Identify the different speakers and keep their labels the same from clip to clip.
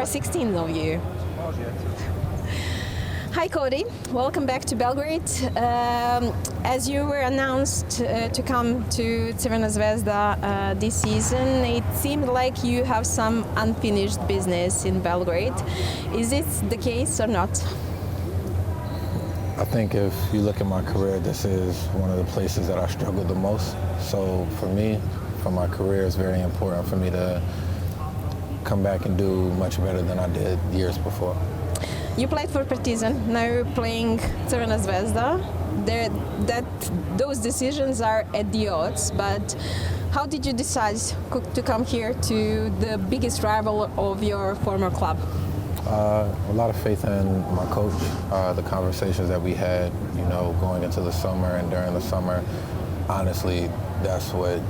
Speaker 1: are 16 of you. Hi Kodi, welcome back to Belgrade. As you were announced to come to Crvena Zvezda this season, it seemed like you have some unfinished business in Belgrade. Is it the case or not?
Speaker 2: I think if you look at my career, this is one of the places that I struggled the most. So for me, for my career, it's very important for me to come back and do much better than I did years before.
Speaker 1: You played for Partizan, now you're playing Crvena Zvezda. Those decisions are at the odds, but how did you decide to come here to the biggest rival of your former club?
Speaker 2: A lot of faith in my coach, the conversations that we had, going into the summer and during the summer. Honestly, that's what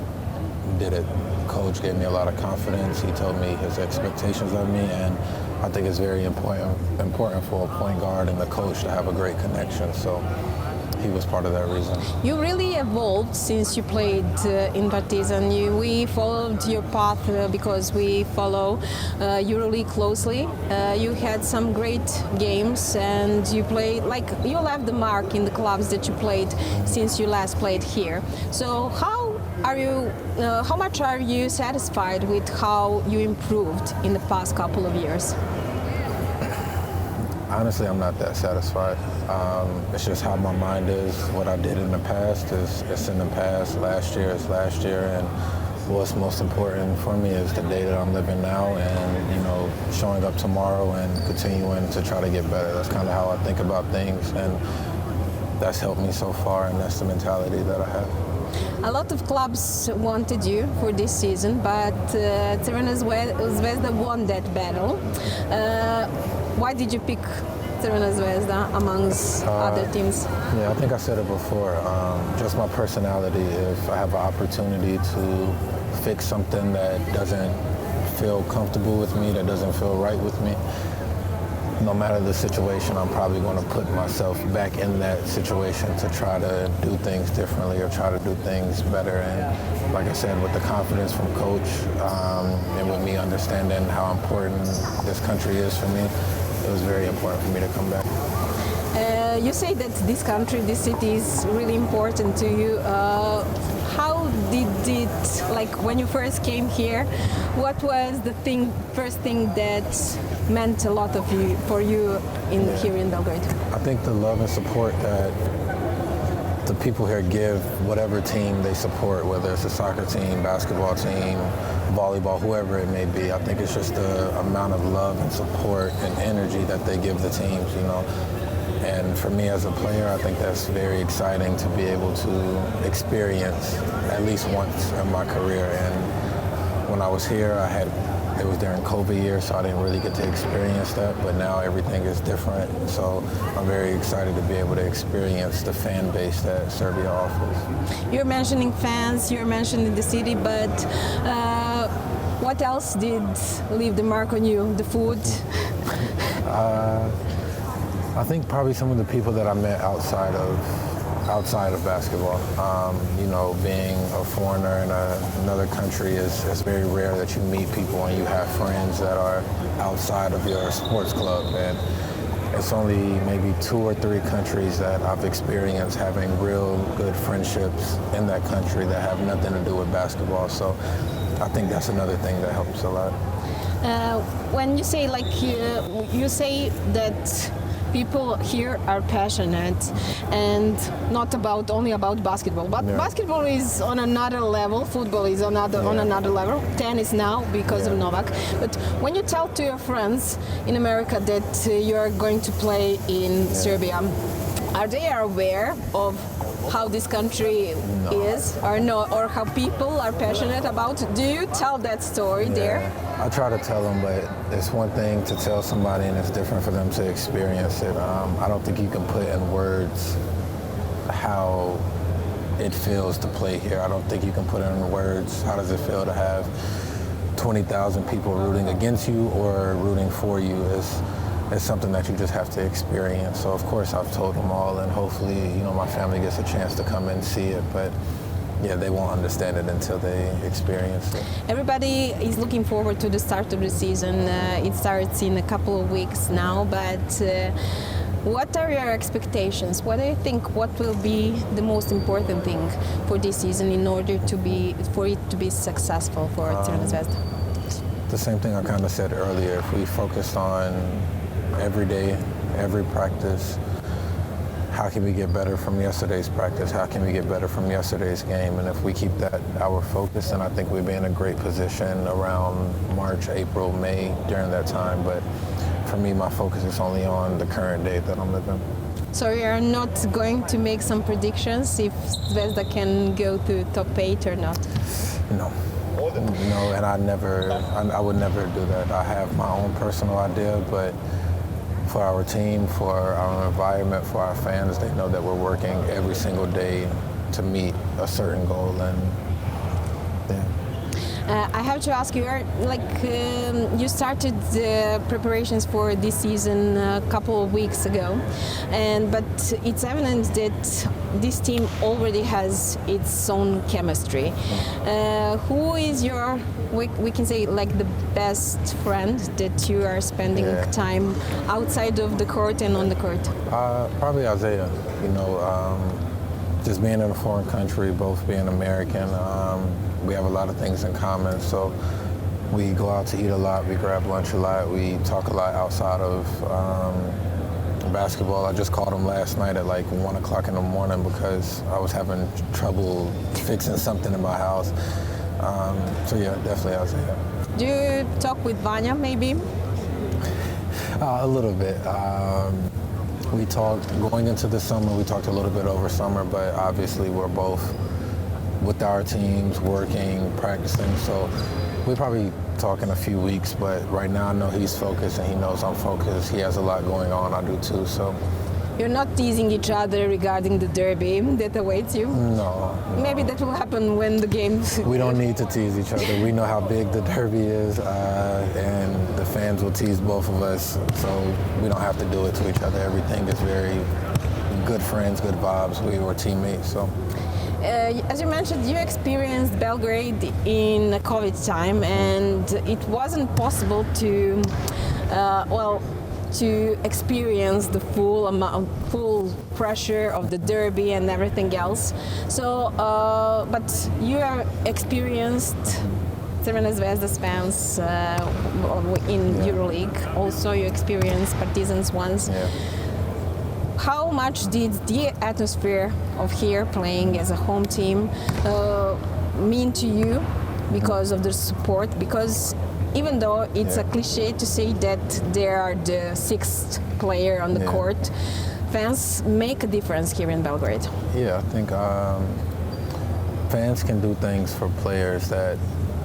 Speaker 2: did it. Coach gave me a lot of confidence. He told me his expectations of me, and I think it's very important for a point guard and the coach to have a great connection. So he was part of that reason.
Speaker 1: You really evolved since you played in Partizan. We followed your path because we follow you really closely. You had some great games, and you left the mark in the clubs that you played since you last played here. So how much are you satisfied with how you improved in the past couple of years?
Speaker 2: Honestly, I'm not that satisfied. It's just how my mind is. What I did in the past is in the past. Last year is last year, and what's most important for me is the day that I'm living now, and showing up tomorrow and continuing to try to get better. That's kind of how I think about things, and that's helped me so far, and that's the mentality that I have.
Speaker 1: A lot of clubs wanted you for this season, but Crvena Zvezda won that battle. Why did you pick Crvena Zvezda amongst other teams?
Speaker 2: Yeah, I think I said it before. Just my personality. If I have an opportunity to fix something that doesn't feel comfortable with me, that doesn't feel right with me, no matter the situation, I'm probably going to put myself back in that situation to try to do things differently or try to do things better. And like I said, with the confidence from coach and with me understanding how important this country is for me, it was very important for me to come back.
Speaker 1: You say that this country, this city is really important to you. How did it, when you first came here, what was the first thing that meant a lot for you here in Belgrade?
Speaker 2: I think the love and support that the people here give whatever team they support, whether it's a soccer team, basketball team, volleyball, whoever it may be. I think it's just the amount of love and support and energy that they give the teams, And for me as a player, I think that's very exciting to be able to experience at least once in my career. And when I was here, it was during COVID year, so I didn't really get to experience that, but now everything is different. So I'm very excited to be able to experience the fan base that Serbia offers.
Speaker 1: You're mentioning fans, you're mentioning the city, but what else did leave the mark on you? The food?
Speaker 2: I think probably some of the people that I met outside of basketball. Being a foreigner in another country it's very rare that you meet people and you have friends that are outside of your sports club. And it's only maybe 2 or 3 countries that I've experienced having real good friendships in that country that have nothing to do with basketball. So I think that's another thing that helps a lot.
Speaker 1: When you say you say that people here are passionate and not only about basketball, but basketball is on another level, football is on another level, tennis now because of Novak. But when you tell to your friends in America that you are going to play in Serbia, are they aware of how this country is or how people are passionate about it? Do you tell that story there?
Speaker 2: I try to tell them, but it's one thing to tell somebody and it's different for them to experience it. I don't think you can put in words how it feels to play here. I don't think you can put in words how does it feel to have 20,000 people rooting against you or rooting for you. It's something that you just have to experience. So of course I've told them all, and hopefully my family gets a chance to come and see it. But they won't understand it until they experience it.
Speaker 1: Everybody is looking forward to the start of the season. It starts in a couple of weeks now, but what are your expectations? What do you think? What will be the most important thing for this season in order for it to be successful for Crvena Zvezda?
Speaker 2: The same thing I kind of said earlier. If we focused on every day, every practice, how can we get better from yesterday's practice? How can we get better from yesterday's game? And if we keep that our focus, then I think we'd be in a great position around March, April, May, during that time. But for me, my focus is only on the current day that I'm living.
Speaker 1: So you're not going to make some predictions if Zvezda can go to top 8 or not?
Speaker 2: No. No, and I would never do that. I have my own personal idea, but for our team, for our environment, for our fans, they know that we're working every single day to meet a certain goal. And
Speaker 1: I have to ask you, you started the preparations for this season a couple of weeks ago, but it's evident that this team already has its own chemistry. Who is your, we can say, like the best friend that you are spending time outside of the court and on the court?
Speaker 2: Probably Isaiah. Just being in a foreign country, both being American, we have a lot of things in common. So we go out to eat a lot, we grab lunch a lot, we talk a lot outside of basketball. I just called him last night at like 1 o'clock in the morning because I was having trouble fixing something in my house. So yeah, definitely Isaiah.
Speaker 1: Do you talk with Vanya maybe?
Speaker 2: A little bit. We talked going into the summer, we talked a little bit over summer, but obviously we're both with our teams, working, practicing, so we probably talk in a few weeks, but right now I know he's focused and he knows I'm focused. He has a lot going on, I do too, so.
Speaker 1: You're not teasing each other regarding the derby that awaits you?
Speaker 2: No.
Speaker 1: Maybe that will happen when the games...
Speaker 2: We don't need to tease each other. We know how big the derby is, and the fans will tease both of us, so we don't have to do it to each other. Everything is very good friends, good vibes. We were teammates, so.
Speaker 1: As you mentioned, you experienced Belgrade in COVID time, and it wasn't possible to, to experience the full pressure of the derby and everything else. So, but you have experienced Crvena Zvezda's fans in EuroLeague. Also, you experienced Partizan's once.
Speaker 2: Yeah.
Speaker 1: How much did the atmosphere of here playing as a home team mean to you because of the support? Because even though it's a cliche to say that they are the sixth player on the court, fans make a difference here in Belgrade.
Speaker 2: Yeah, I think fans can do things for players that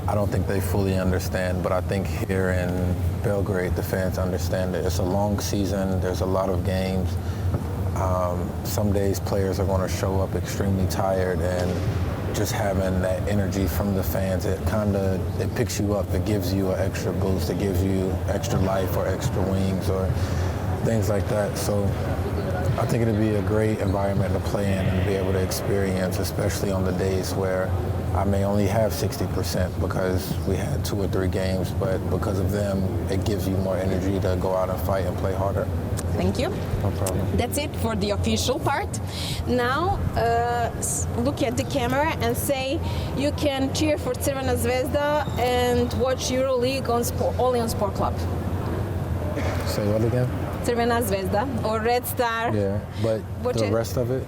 Speaker 2: I don't think they fully understand, but I think here in Belgrade, the fans understand it. It's a long season, there's a lot of games. Some days players are going to show up extremely tired, and just having that energy from the fans, it picks you up. It gives you an extra boost. It gives you extra life or extra wings or things like that. So I think it'd be a great environment to play in and be able to experience, especially on the days where I may only have 60% because we had 2 or 3 games, but because of them, it gives you more energy to go out and fight and play harder.
Speaker 1: Thank you.
Speaker 2: No problem.
Speaker 1: That's it for the official part. Now, look at the camera and say you can cheer for Crvena Zvezda and watch EuroLeague only on Sport Klub.
Speaker 2: Say what again?
Speaker 1: Crvena Zvezda or Red Star.
Speaker 2: Yeah, but the rest of it?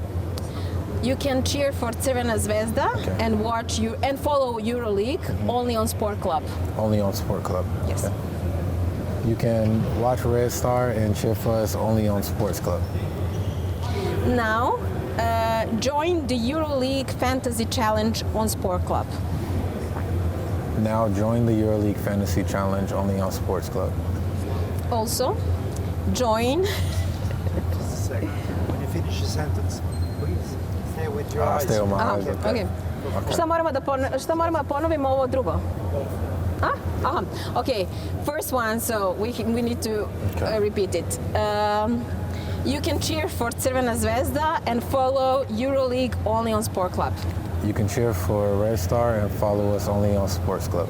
Speaker 1: You can cheer for Crvena Zvezda and watch and follow EuroLeague only on Sport Klub.
Speaker 2: Only on Sport Klub.
Speaker 1: Yes.
Speaker 2: Okay. You can watch Red Star and cheer for us only on Sports Club.
Speaker 1: Now, join the EuroLeague Fantasy Challenge on Sport Klub.
Speaker 2: Now join the EuroLeague Fantasy Challenge only on Sports Club.
Speaker 1: Also, join...
Speaker 3: Just a second. When you finish the sentence, please stay with your eyes.
Speaker 2: Stay with my eyes.
Speaker 1: Okay. Šta moramo da ponovimo ovo drugo? Okay, first one, so we need to repeat it. You can cheer for Crvena Zvezda and follow EuroLeague only on Sport Klub.
Speaker 2: You can cheer for Red Star and follow us only on Sports Club.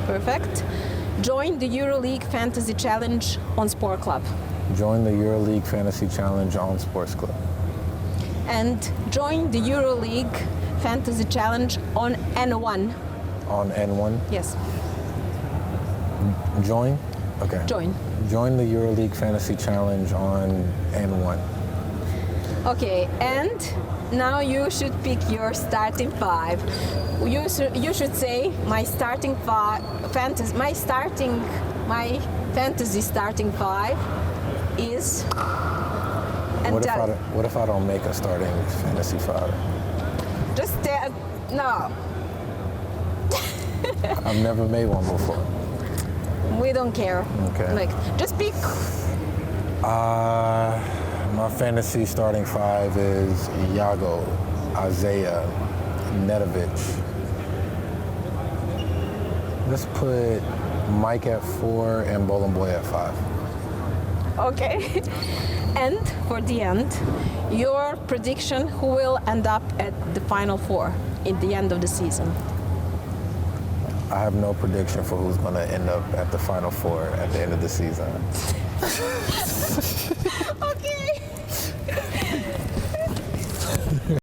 Speaker 1: Perfect. Join the EuroLeague Fantasy Challenge on Sport Club.
Speaker 2: Join the EuroLeague Fantasy Challenge on Sports Club.
Speaker 1: And join the EuroLeague Fantasy Challenge on N1.
Speaker 2: On N1?
Speaker 1: Yes,
Speaker 2: Join? Okay.
Speaker 1: join.
Speaker 2: Join the EuroLeague Fantasy Challenge on N1.
Speaker 1: Okay, and now you should pick your starting five. You should say my starting fantasy. My fantasy starting five is. And
Speaker 2: What if I don't make a starting fantasy five?
Speaker 1: just no.
Speaker 2: I've never made one before.
Speaker 1: We don't care.
Speaker 2: Okay.
Speaker 1: Like, just pick.
Speaker 2: My fantasy starting five is Iago, Isaiah, Nedovic. Let's put Mike at 4 and Bowling Boy at 5.
Speaker 1: Okay. And for the end, your prediction who will end up at the final four in the end of the season.
Speaker 2: I have no prediction for who's going to end up at the final four at the end of the season.
Speaker 1: Okay.